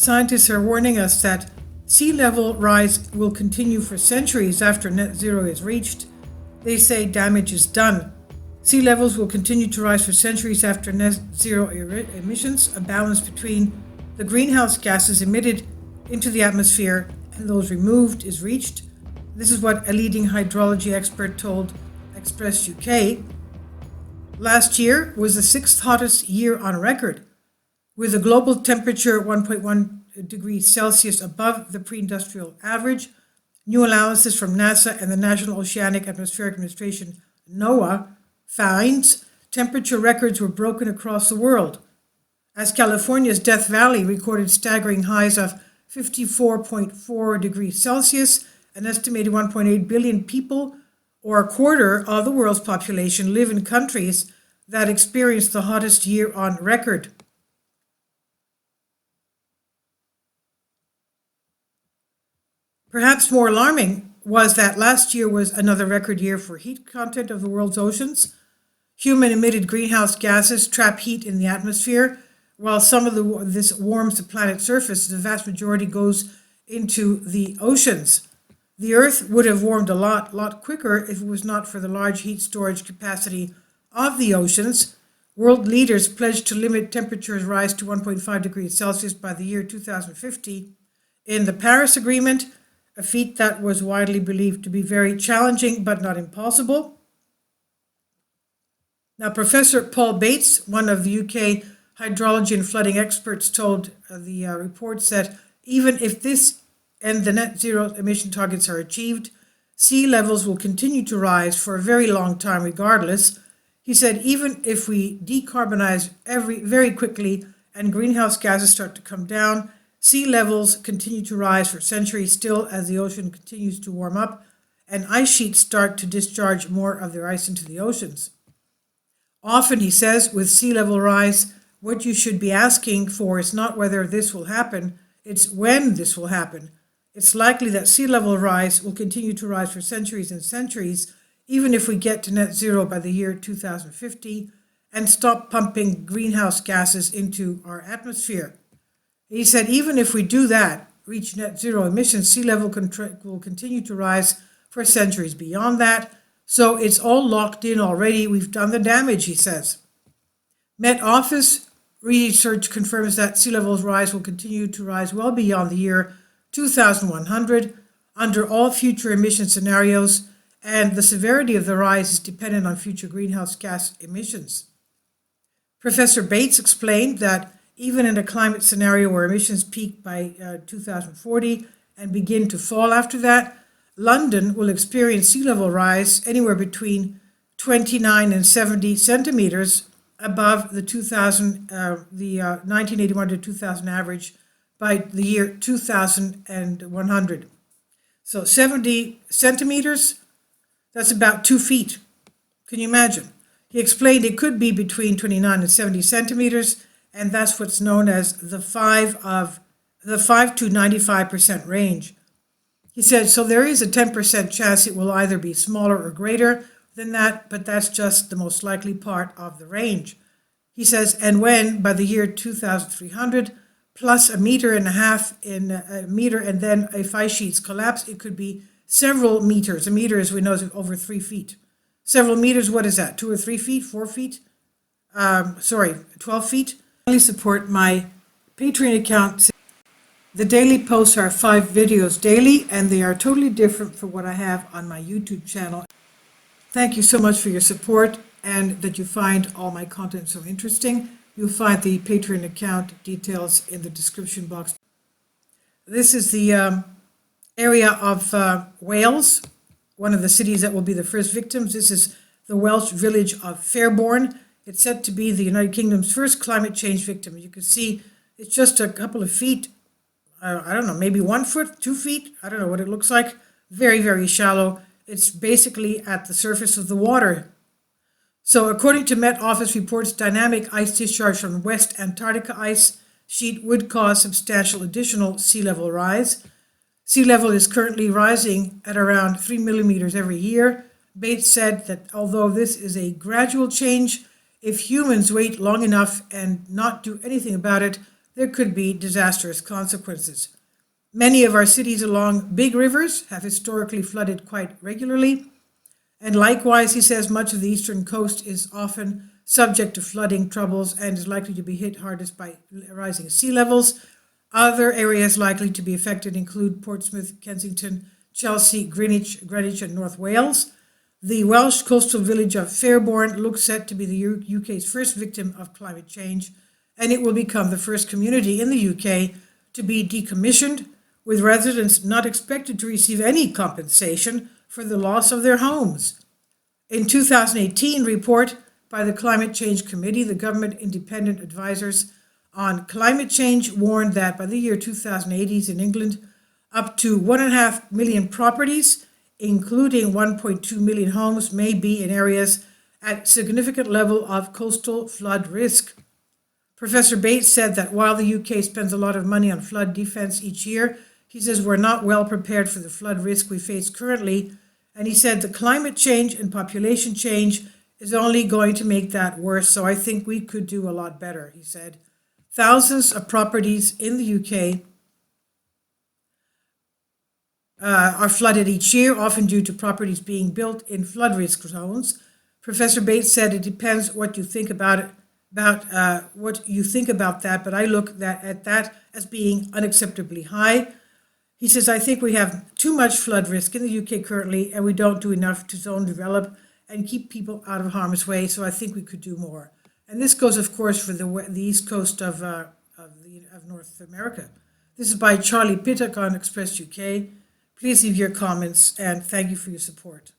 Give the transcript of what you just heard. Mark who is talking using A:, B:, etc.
A: Scientists are warning us that sea level rise will continue for centuries after net zero is reached. They say damage is done. Sea levels will continue to rise for centuries after net zero emissions. A balance between the greenhouse gases emitted into the atmosphere and those removed is reached. This is what a leading hydrology expert told Express UK. Last year was the sixth hottest year on record, with a global temperature 1.1 degrees Celsius above the pre-industrial average. New analysis from NASA and the National Oceanic Atmospheric Administration, NOAA, finds temperature records were broken across the world, as California's Death Valley recorded staggering highs of 54.4 degrees Celsius. An estimated 1.8 billion people, or a quarter of the world's population, live in countries that experienced the hottest year on record. Perhaps more alarming was that last year was another record year for heat content of the world's oceans. Human-emitted greenhouse gases trap heat in the atmosphere. While some of this warms the planet's surface, the vast majority goes into the oceans. The Earth would have warmed a lot quicker if it was not for the large heat storage capacity of the oceans. World leaders pledged to limit temperatures rise to 1.5 degrees Celsius by the year 2050 in the Paris Agreement, a feat that was widely believed to be very challenging but not impossible. Now, Professor Paul Bates, one of the UK hydrology and flooding experts, told the reports that even if this and the net zero emission targets are achieved, sea levels will continue to rise for a very long time regardless. He said even if we decarbonize very quickly and greenhouse gases start to come down, sea levels continue to rise for centuries still as the ocean continues to warm up and ice sheets start to discharge more of their ice into the oceans. Often, he says, with sea level rise, what you should be asking for is not whether this will happen, it's when this will happen. It's likely that sea level rise will continue to rise for centuries and centuries, even if we get to net zero by the year 2050 and stop pumping greenhouse gases into our atmosphere. He said even if we do that, reach net zero emissions, sea level will continue to rise for centuries beyond that. So it's all locked in already. We've done the damage, he says. Met Office research confirms that sea levels rise will continue to rise well beyond the year 2100 under all future emission scenarios, and the severity of the rise is dependent on future greenhouse gas emissions. Professor Bates explained that even in a climate scenario where emissions peak by 2040 and begin to fall after that, London will experience sea level rise anywhere between 29 and 70 centimeters above the 1981 to 2000 average by the year 2100. So 70 centimeters, that's about 2 feet. Can you imagine? He explained it could be between 29 and 70 centimeters, and that's what's known as the 5 to 95% range. He said, so there is a 10% chance it will either be smaller or greater than that, but that's just the most likely part of the range. He says, and when by the year 2300, plus 1.5 meters in a meter, and then if ice sheets collapse, it could be several meters. A meter, as we know, is over 3 feet. Several meters, what is that? 2 or 3 feet, 4 feet? 12 feet. I support my Patreon account. The daily posts are 5 videos daily, and they are totally different from what I have on my YouTube channel. Thank you so much for your support and that you find all my content so interesting. You'll find the Patreon account details in the description box. This is the area of Wales, one of the cities that will be the first victims. This is the Welsh village of Fairborn. It's said to be the United Kingdom's first climate change victim. You can see it's just a couple of feet, I don't know, maybe 1 foot, 2 feet. I don't know what it looks like. Very, very shallow. It's basically at the surface of the water. So according to Met Office reports, dynamic ice discharge from West Antarctica ice sheet would cause substantial additional sea level rise. Sea level is currently rising at around 3 millimeters every year. Bates said that although this is a gradual change, if humans wait long enough and not do anything about it, there could be disastrous consequences. Many of our cities along big rivers have historically flooded quite regularly. And likewise, he says, much of the eastern coast is often subject to flooding troubles and is likely to be hit hardest by rising sea levels. Other areas likely to be affected include Portsmouth, Kensington, Chelsea, Greenwich, and North Wales. The Welsh coastal village of Fairborn looks set to be the UK's first victim of climate change, and it will become the first community in the UK to be decommissioned, with residents not expected to receive any compensation for the loss of their homes. In 2018 report by the Climate Change Committee, the government independent advisors on climate change warned that by the year 2080 in England, up to 1.5 million properties, including 1.2 million homes, may be in areas at significant level of coastal flood risk. Professor Bates said that while the UK spends a lot of money on flood defense each year, he says we're not well prepared for the flood risk we face currently. And he said the climate change and population change is only going to make that worse. So I think we could do a lot better, he said. Thousands of properties in the UK are flooded each year, often due to properties being built in flood risk zones. Professor Bates said it depends what you think about what you think about that, but I look at that as being unacceptably high. He says, I think we have too much flood risk in the UK currently, and we don't do enough to zone develop and keep people out of harm's way, so I think we could do more. And this goes, of course, for the east coast of North America. This is by Charlie Pittock on Express UK. Please leave your comments, and thank you for your support.